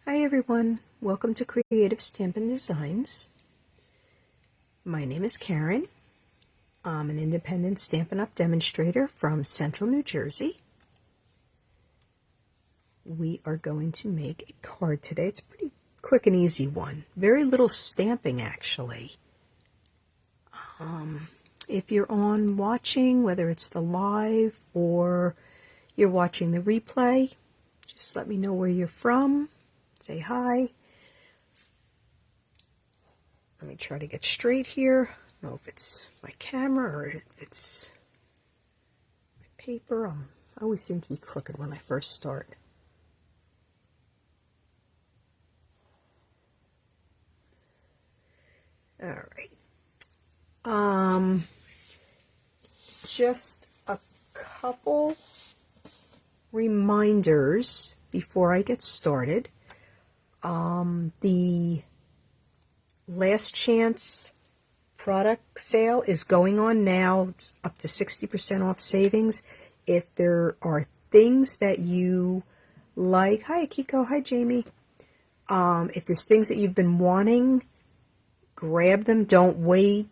Hi everyone, welcome to Creative Stampin' Designs. My name is Karen. I'm an independent Stampin' Up! Demonstrator from Central New Jersey. We are going to make a card today. It's a pretty quick and easy one. Very little stamping actually. If you're on watching, whether it's the live or you're watching the replay, just let me know where you're from. Say hi. Let me try to get straight here. I don't know if it's my camera or if it's my paper. I always seem to be crooked when I first start. All right. Just a couple reminders before I get started. The last chance product sale is going on now. It's up to 60% off savings. If there are things that you like, hi Akiko, hi Jamie. If there's things that you've been wanting, grab them. Don't wait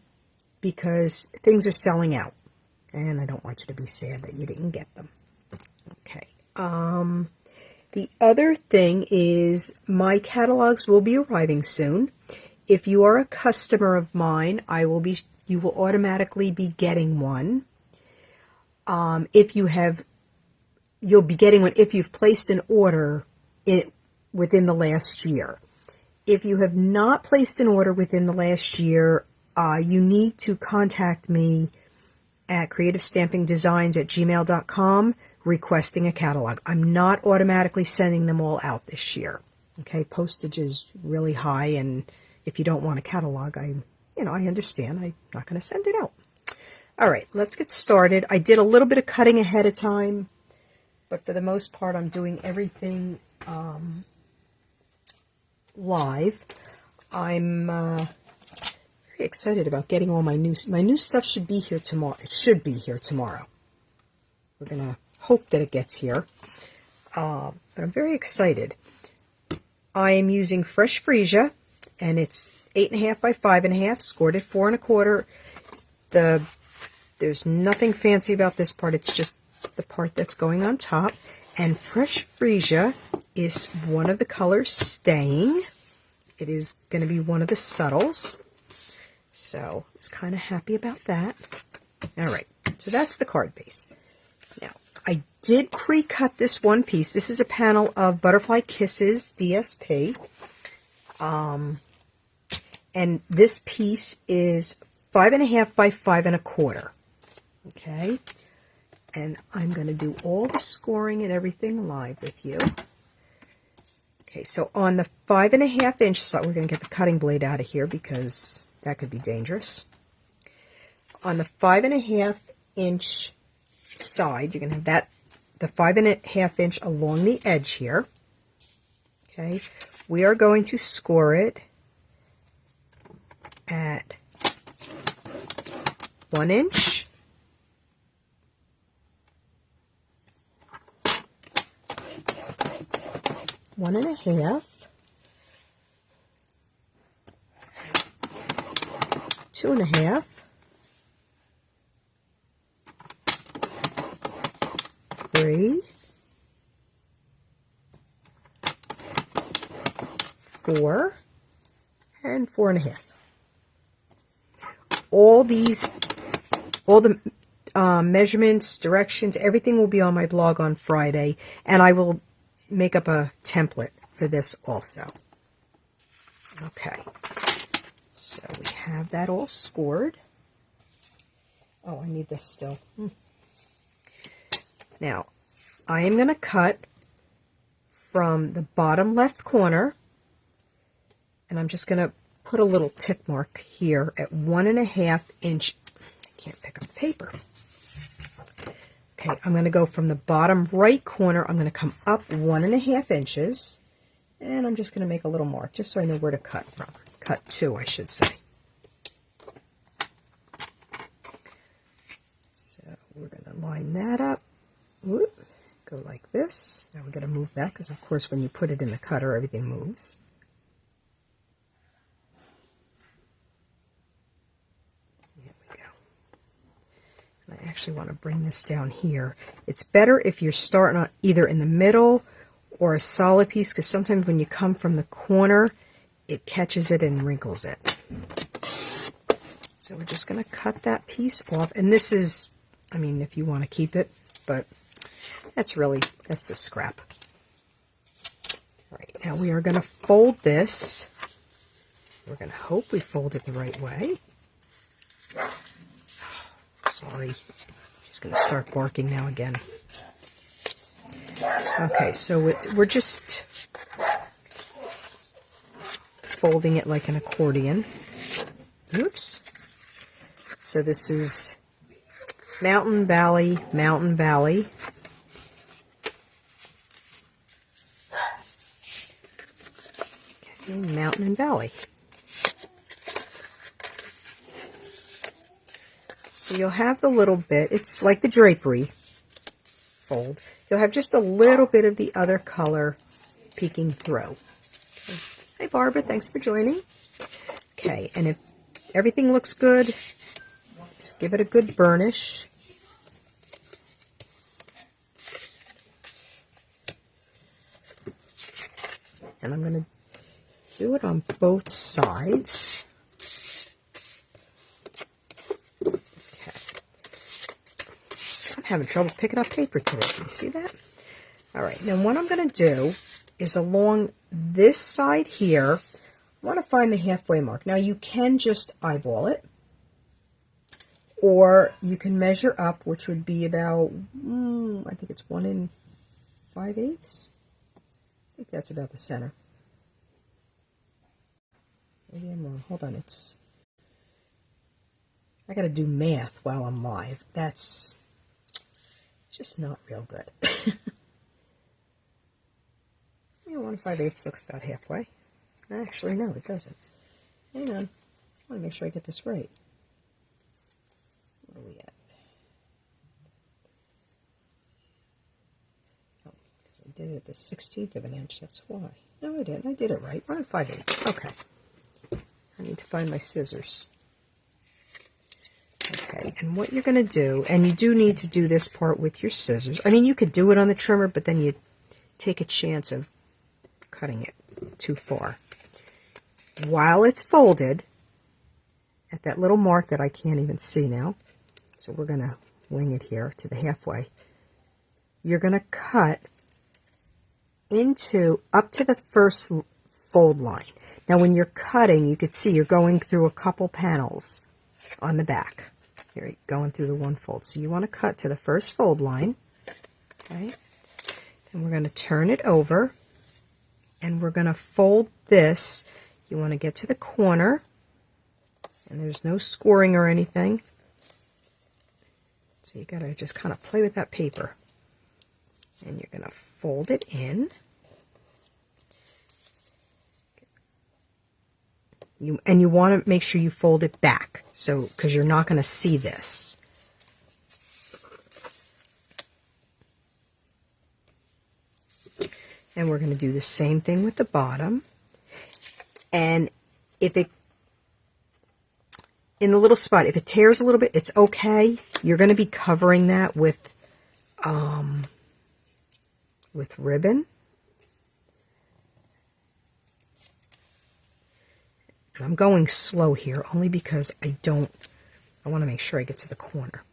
because things are selling out. And I don't want you to be sad that you didn't get them. Okay. The other thing is my catalogs will be arriving soon. If you are a customer of mine, you will automatically be getting one. You'll be getting one if you've placed an order within the last year. If you have not placed an order within the last year, you need to contact me at creativestampingdesigns@gmail.com requesting a catalog. I'm not automatically sending them all out this year. Okay, postage is really high, and if you don't want a catalog, I understand. I'm not going to send it out. All right, let's get started. I did a little bit of cutting ahead of time, but for the most part, I'm doing everything live. I'm very excited about getting all my new stuff. Should be here tomorrow. It should be here tomorrow. We're gonna hope that it gets here, but I'm very excited. I am using fresh freesia, and it's 8.5 by 5.5, scored at 4 1/4. There's nothing fancy about this part. It's just the part that's going on top. And fresh freesia is one of the colors staying. It is going to be one of the subtles. So I was kind of happy about that. All right, so that's the card base. Now, I did pre-cut this one piece. This is a panel of Butterfly Kisses DSP. And this piece is 5.5 by 5 1/4. Okay, and I'm going to do all the scoring and everything live with you. Okay, so on the 5.5 inch side, we're going to get the cutting blade out of here because that could be dangerous. On the 5.5 inch side, you're going to have the 5.5 inch along the edge here. Okay, we are going to score it at 1 inch, 1.5, 2.5, 3, 4, and 4.5. All the measurements, directions, everything will be on my blog on Friday, and I will make up a template for this also. Okay, so we have that all scored. Oh, I need this still. Now, I am going to cut from the bottom left corner, and I'm just going to put a little tick mark here at 1.5 inch. I can't pick up paper. Okay, I'm going to go from the bottom right corner. I'm going to come up 1.5 inches, and I'm just going to make a little mark just so I know where to cut from. Cut to, I should say. So we're going to line that up. Whoop. go like this. Now we're going to move that because, of course, when you put it in the cutter, everything moves. There we go. And I actually want to bring this down here. It's better if you're starting on either in the middle or a solid piece, because sometimes when you come from the corner, it catches it and wrinkles it. So we're just going to cut that piece off. And this is, I mean, if you want to keep it, but that's the scrap. All right, now we are going to fold this. We're going to hope we fold it the right way. Sorry, she's going to start barking now again. Okay, so we're just folding it like an accordion. Oops. So this is mountain, valley, mountain, valley. Okay, mountain and valley. So you'll have the little bit, it's like the drapery fold. You'll have just a little bit of the other color peeking through. Okay. Hi Barbara, thanks for joining. Okay, and if everything looks good, just give it a good burnish. And I'm going to do it on both sides. Having trouble picking up paper today. Can you see that? All right, now what I'm going to do is along this side here, I want to find the halfway mark. Now you can just eyeball it, or you can measure up, which would be about, I think it's 1 5/8. I think that's about the center. Maybe I'm wrong. Hold on, I got to do math while I'm live. That's just not real good. Yeah, 1 5/8 looks about halfway. Actually, no, it doesn't. Hang on. I want to make sure I get this right. Where are we at? Oh, because I did it at the 16th of an inch, that's why. No, I didn't. I did it right. 1 5/8. Okay. I need to find my scissors. Okay, and what you're going to do, and you do need to do this part with your scissors. I mean, you could do it on the trimmer, but then you take a chance of cutting it too far. While it's folded, at that little mark that I can't even see now, so we're going to wing it here to the halfway, you're going to cut up to the first fold line. Now, when you're cutting, you could see you're going through a couple panels on the back. Here, going through the one fold. So you want to cut to the first fold line, okay? And we're going to turn it over, and we're going to fold this. You want to get to the corner, and there's no scoring or anything. So you got to just kind of play with that paper. And you're going to fold it in. And you want to make sure you fold it back, so because you're not going to see this. And we're going to do the same thing with the bottom. And if it, in the little spot, if it tears a little bit, it's okay. You're going to be covering that with ribbon. And I'm going slow here only because I want to make sure I get to the corner.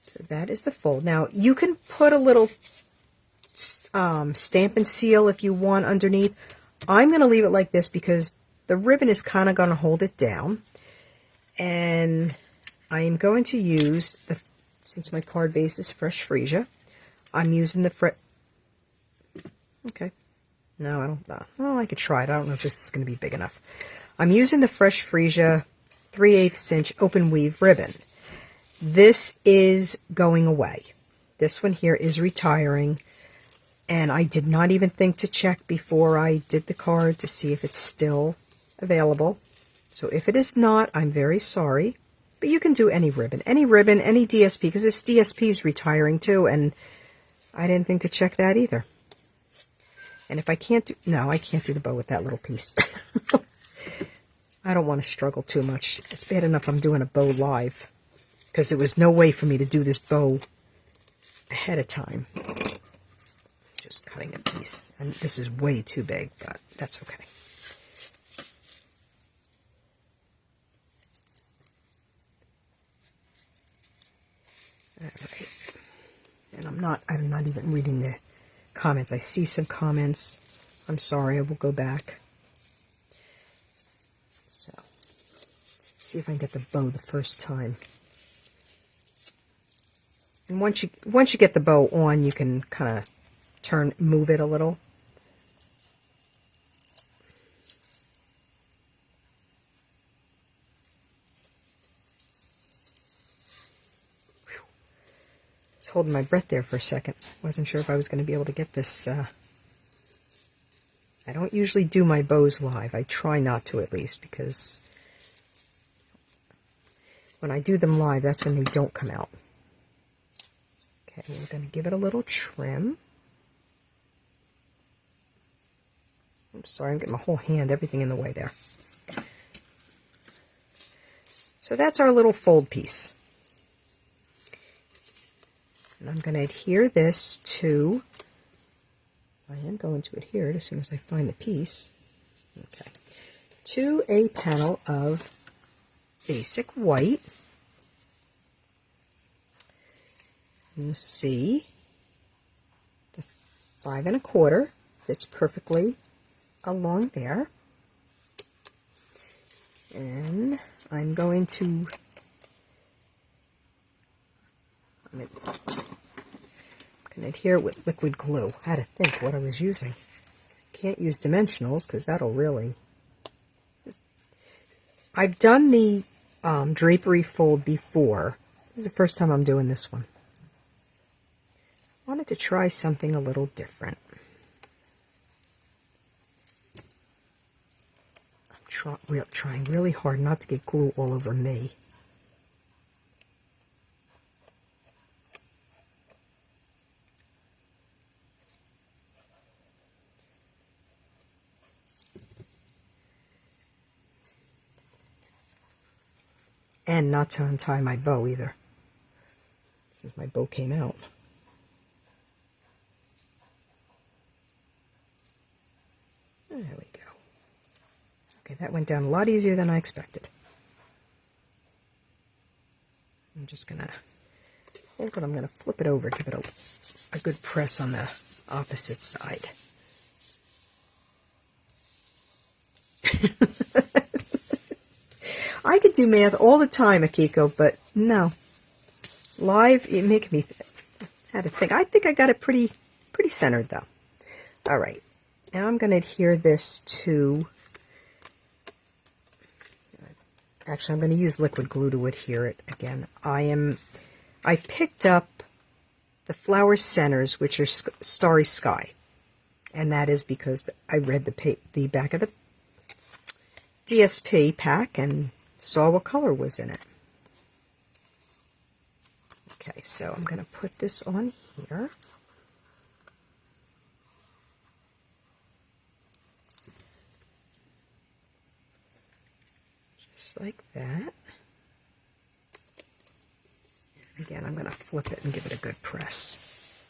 So that is the fold. Now you can put a little Stampin' seal if you want underneath. I'm going to leave it like this because the ribbon is kind of going to hold it down. And I am going to use, since my card base is Fresh Freesia, I'm using the Okay. No, I don't know. Oh, I could try it. I don't know if this is going to be big enough. I'm using the Fresh Freesia 3/8 inch open weave ribbon. This is going away. This one here is retiring. And I did not even think to check before I did the card to see if it's still available. So if it is not, I'm very sorry. But you can do any ribbon, any DSP, because this DSP is retiring too, and I didn't think to check that either. And if I can't do, no, I can't do the bow with that little piece. I don't want to struggle too much. It's bad enough I'm doing a bow live, because there was no way for me to do this bow ahead of time. Just cutting a piece, and this is way too big, but that's okay. All right. And I'm not even reading the comments. I see some comments. I'm sorry, I will go back. So, see if I can get the bow the first time. And once you get the bow on, you can kind of move it a little. I was holding my breath there for a second. Wasn't sure if I was going to be able to get this. I don't usually do my bows live. I try not to, at least, because when I do them live, that's when they don't come out. Okay, we're going to give it a little trim. I'm sorry, I'm getting my whole hand, everything in the way there. So that's our little fold piece. And I'm going to adhere this to, I am going to adhere it as soon as I find the piece, okay, to a panel of basic white. You'll see the 5 1/4 fits perfectly along there. And I'm going to adhere it with liquid glue. I had to think what I was using. Can't use dimensionals because that'll really... I've done the drapery fold before. This is the first time I'm doing this one. I wanted to try something a little different. I'm trying really hard not to get glue all over me. And not to untie my bow either, since my bow came out. There we go. Okay, that went down a lot easier than I expected. I'm just going to hold it, I'm going to flip it over, give it a good press on the opposite side. I could do math all the time, Akiko, but no. Live, you make me had to think. I think I got it pretty centered, though. All right. Now I'm going to adhere this to... Actually, I'm going to use liquid glue to adhere it again. I picked up the flower centers, which are Starry Sky. And that is because I read the back of the DSP pack and saw what color was in it. Okay, so I'm going to put this on here. Just like that. And again, I'm going to flip it and give it a good press.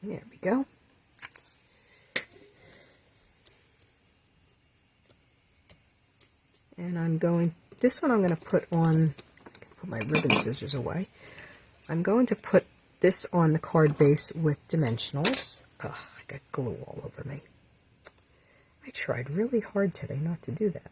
There we go. And I'm going, this one I'm going to put on, I can put my ribbon scissors away. I'm going to put this on the card base with dimensionals. Ugh, I got glue all over me. I tried really hard today not to do that.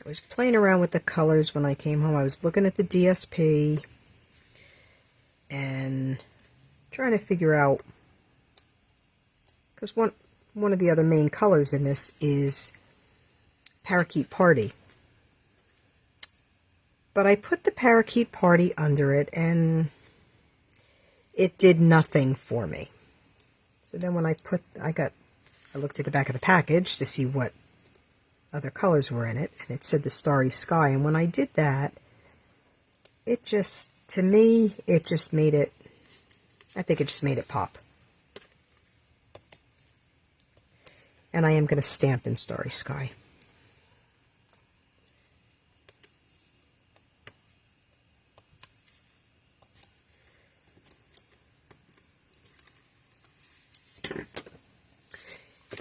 I was playing around with the colors when I came home. I was looking at the DSP and trying to figure out, because one of the other main colors in this is Parakeet Party. But I put the parakeet party under it, and it did nothing for me. So then when I looked at the back of the package to see what other colors were in it, and it said the Starry Sky, and when I did that, it just, to me, it just made it, I think it just made it pop. And I am going to stamp in Starry Sky.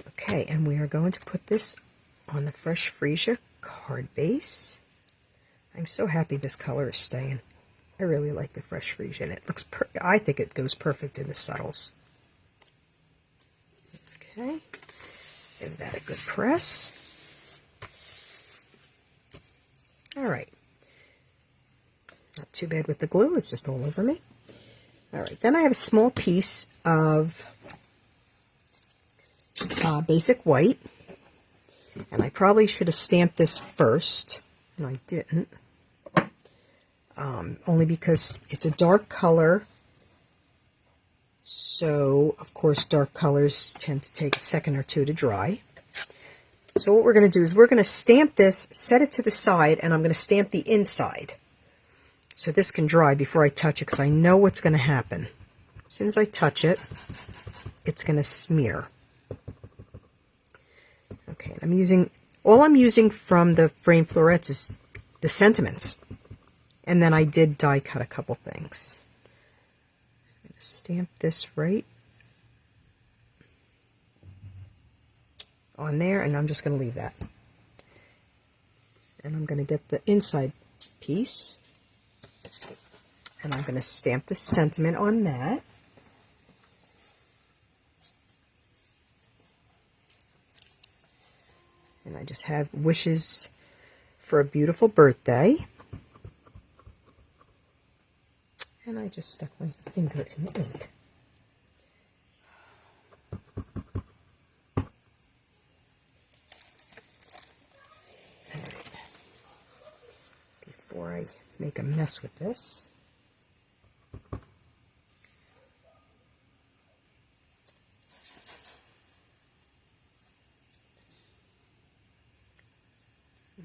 Okay, and we are going to put this on the Fresh Freesia card base. I'm so happy this color is staying. I really like the Fresh Freesia, and it looks, I think it goes perfect in the subtles. Okay, give that a good press. All right. Not too bad with the glue, it's just all over me. All right, then I have a small piece of basic white, and I probably should have stamped this first, and I didn't, only because it's a dark color, so of course dark colors tend to take a second or two to dry. So what we're going to do is we're going to stamp this, set it to the side, and I'm going to stamp the inside so this can dry before I touch it, because I know what's going to happen. As soon as I touch it, it's going to smear. Okay, all I'm using from the frame florets is the sentiments, and then I did die cut a couple things. I'm going to stamp this right on there, and I'm just going to leave that. And I'm going to get the inside piece, and I'm going to stamp the sentiment on that. And I just have wishes for a beautiful birthday. And I just stuck my finger in the ink. All right. Before I make a mess with this,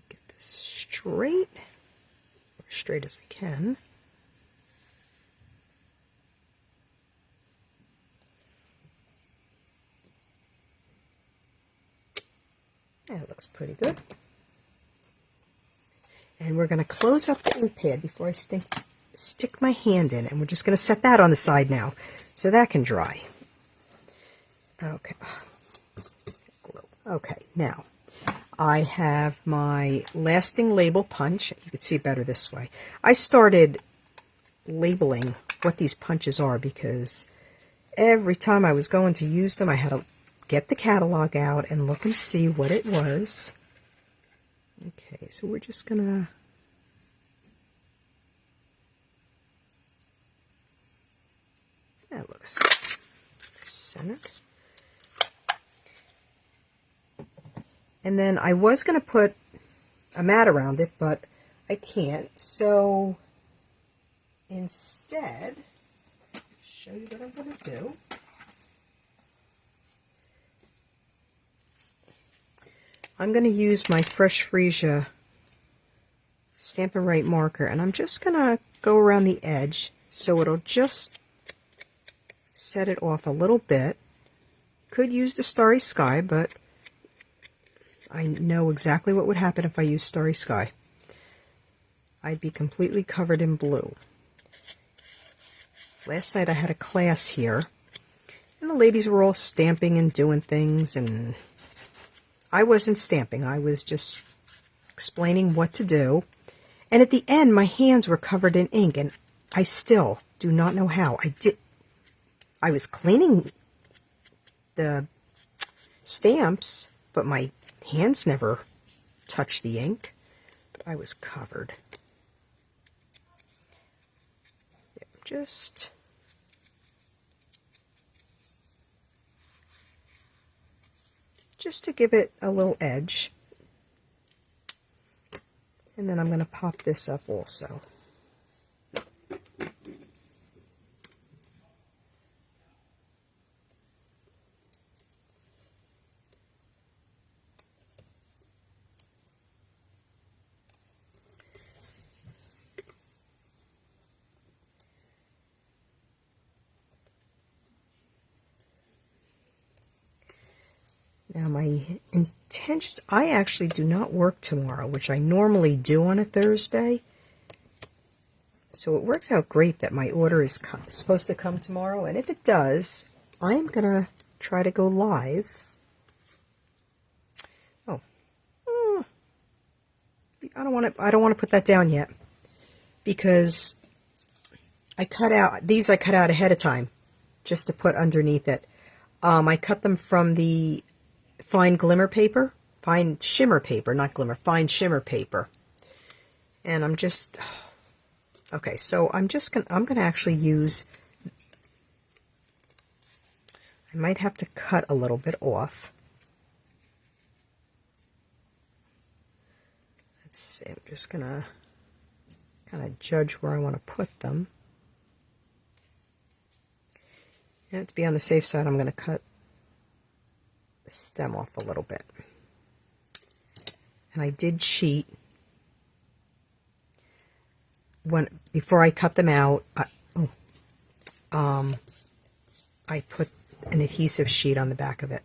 get this straight, or straight as I can. That looks pretty good. And we're going to close up the ink pad before I stick my hand in, and we're just going to set that on the side now so that can dry. Okay. Okay, now I have my lasting label punch. You can see it better this way. I started labeling what these punches are because every time I was going to use them, I had to get the catalog out and look and see what it was. Okay, so we're just gonna that looks centered. And then I was gonna put a mat around it, but I can't. So instead, I'll show you what I'm gonna do. I'm going to use my Fresh Freesia Stampin' Right marker, and I'm just going to go around the edge so it'll just set it off a little bit. Could use the Starry Sky, but I know exactly what would happen if I used Starry Sky. I'd be completely covered in blue. Last night I had a class here, and the ladies were all stamping and doing things, and I wasn't stamping. I was just explaining what to do. And at the end, my hands were covered in ink, and I still do not know how. I was cleaning the stamps, but my hands never touched the ink. But I was covered. Just to give it a little edge. And then I'm going to pop this up also. Now my intentions, I actually do not work tomorrow, which I normally do on a Thursday. So it works out great that my order is supposed to come tomorrow, and if it does, I'm going to try to go live. Oh, I don't want to put that down yet, because I cut out ahead of time just to put underneath it. I cut them from the fine shimmer paper, not glimmer, fine shimmer paper. And I'm just, okay, so I'm going to actually use, I might have to cut a little bit off. Let's see, I'm just going to kind of judge where I want to put them. And to be on the safe side, I'm going to cut the stem off a little bit. And I did cheat. Before I cut them out, I put an adhesive sheet on the back of it,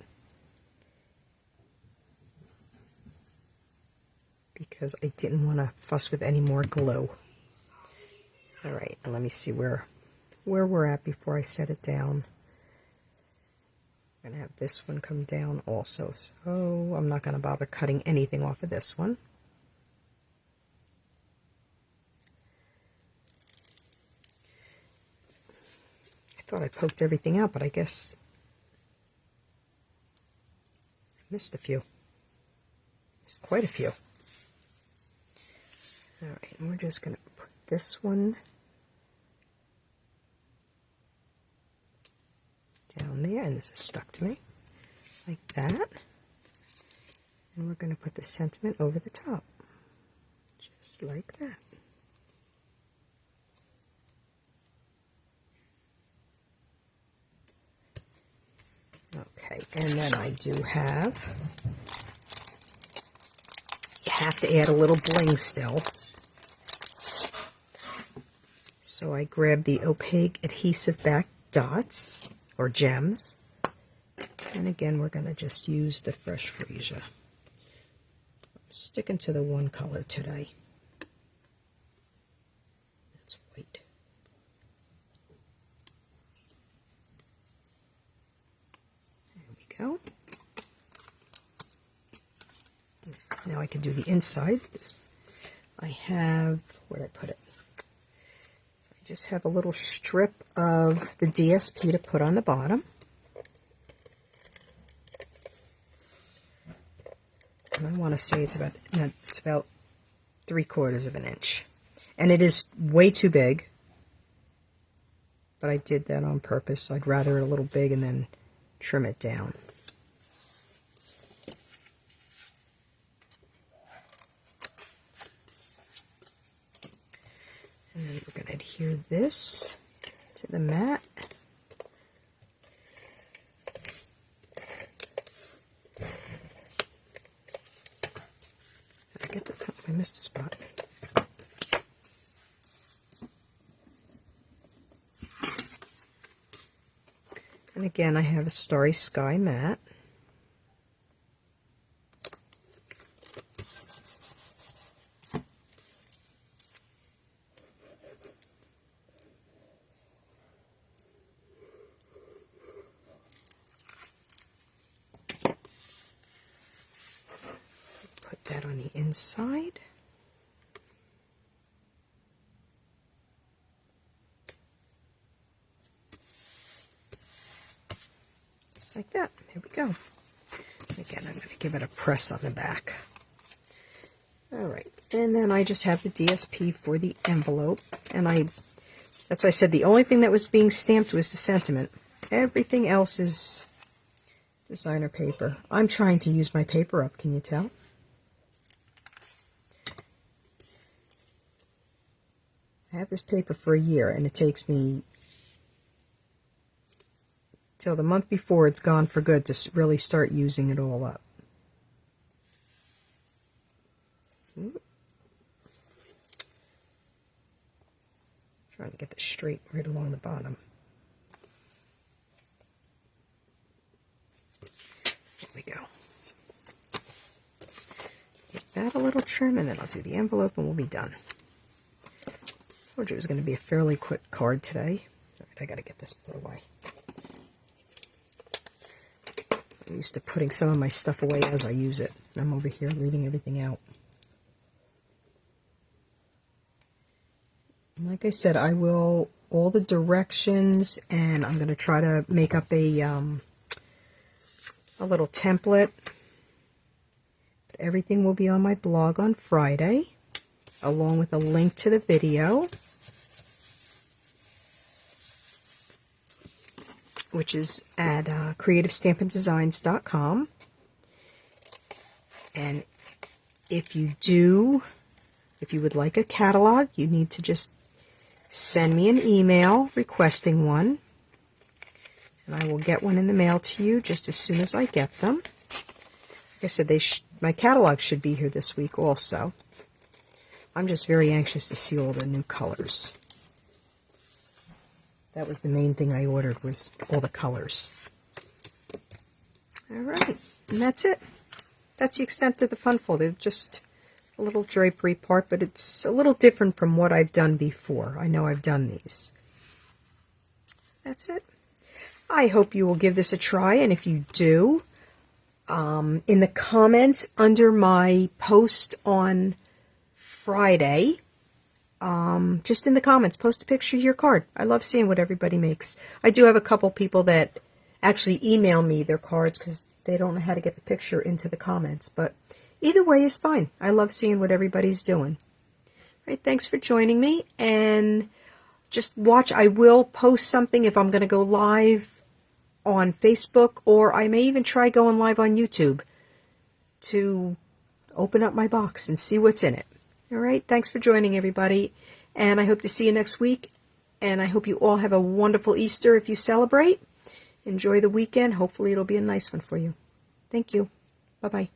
because I didn't want to fuss with any more glue. All right, and let me see where we're at before I set it down. I'm going to have this one come down also, so I'm not going to bother cutting anything off of this one. I thought I poked everything out, but I guess I missed a few. Missed quite a few. All right, and we're just going to put this one down there, and this is stuck to me, like that. And we're going to put the sentiment over the top, just like that. Okay, and then I do have, you have to add a little bling still. So I grabbed the opaque adhesive back dots, or gems, and again we're going to just use the fresh freesia. I'm sticking to the one color today. That's white. There we go. Now I can do the inside. I have, where did I put it? I just have a little strip of the DSP to put on the bottom. And I want to say it's about 3/4 of an inch. And it is way too big, but I did that on purpose. I'd rather it a little big and then trim it down. And then we're going to adhere this to the mat. Did I get the, I missed a spot. And again, I have a Starry Sky mat. Put that on the inside. Just like that. There we go. Again, I'm going to give it a press on the back. Alright, and then I just have the DSP for the envelope, and that's why I said the only thing that was being stamped was the sentiment. Everything else is designer paper. I'm trying to use my paper up, can you tell? I have this paper for a year, and it takes me till the month before it's gone for good to really start using it all up. Trying to get this straight right along the bottom. There we go. Give that a little trim, and then I'll do the envelope, and we'll be done. I told you it was going to be a fairly quick card today. All right, I got to get this put away. I'm used to putting some of my stuff away as I use it. I'm over here leaving everything out. And like I said, I will all the directions, and I'm going to try to make up a little template. But everything will be on my blog on Friday, along with a link to the video, which is at creativestampindesigns.com. And if you would like a catalog, you need to just send me an email requesting one, and I will get one in the mail to you just as soon as I get them. Like I said, my catalog should be here this week also. I'm just very anxious to see all the new colors. That was the main thing I ordered, was all the colors. All right, and that's it. That's the extent of the fun folder. Just a little drapery part, but it's a little different from what I've done before. I know I've done these. That's it. I hope you will give this a try, and if you do, in the comments under my post on Friday, just in the comments, post a picture of your card. I love seeing what everybody makes. I do have a couple people that actually email me their cards because they don't know how to get the picture into the comments, but either way is fine. I love seeing what everybody's doing. All right, thanks for joining me, and just watch. I will post something if I'm going to go live on Facebook, or I may even try going live on YouTube to open up my box and see what's in it. All right, thanks for joining, everybody, and I hope to see you next week, and I hope you all have a wonderful Easter if you celebrate. Enjoy the weekend. Hopefully it'll be a nice one for you. Thank you. Bye-bye.